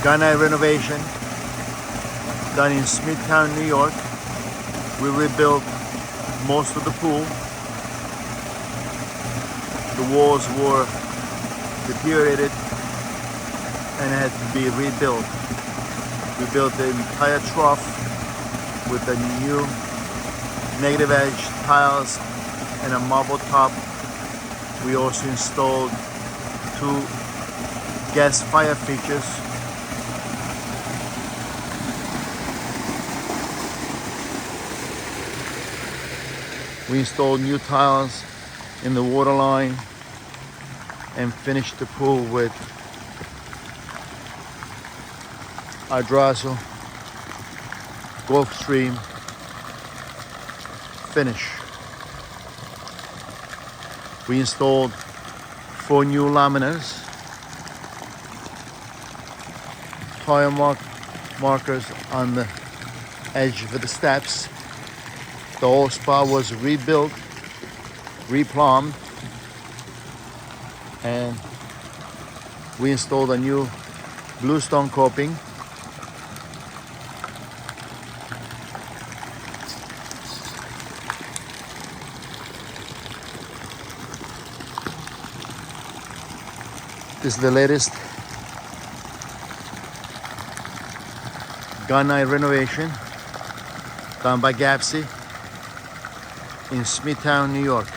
Gunite renovation done in Smithtown, New York. We rebuilt most of the pool. The walls were deteriorated and had to be rebuilt. We built the entire trough with a new negative edge tiles and a marble top. We also installed 2 gas fire features. We installed new tiles in the water line and finished the pool with hydraulic Gulf Stream finish. We installed 4 new laminators, tire markers on the edge of the steps. The whole spa was rebuilt, replumbed, and we installed a new bluestone coping. This is the latest Gunite renovation done by Gapsy in Smithtown, New York.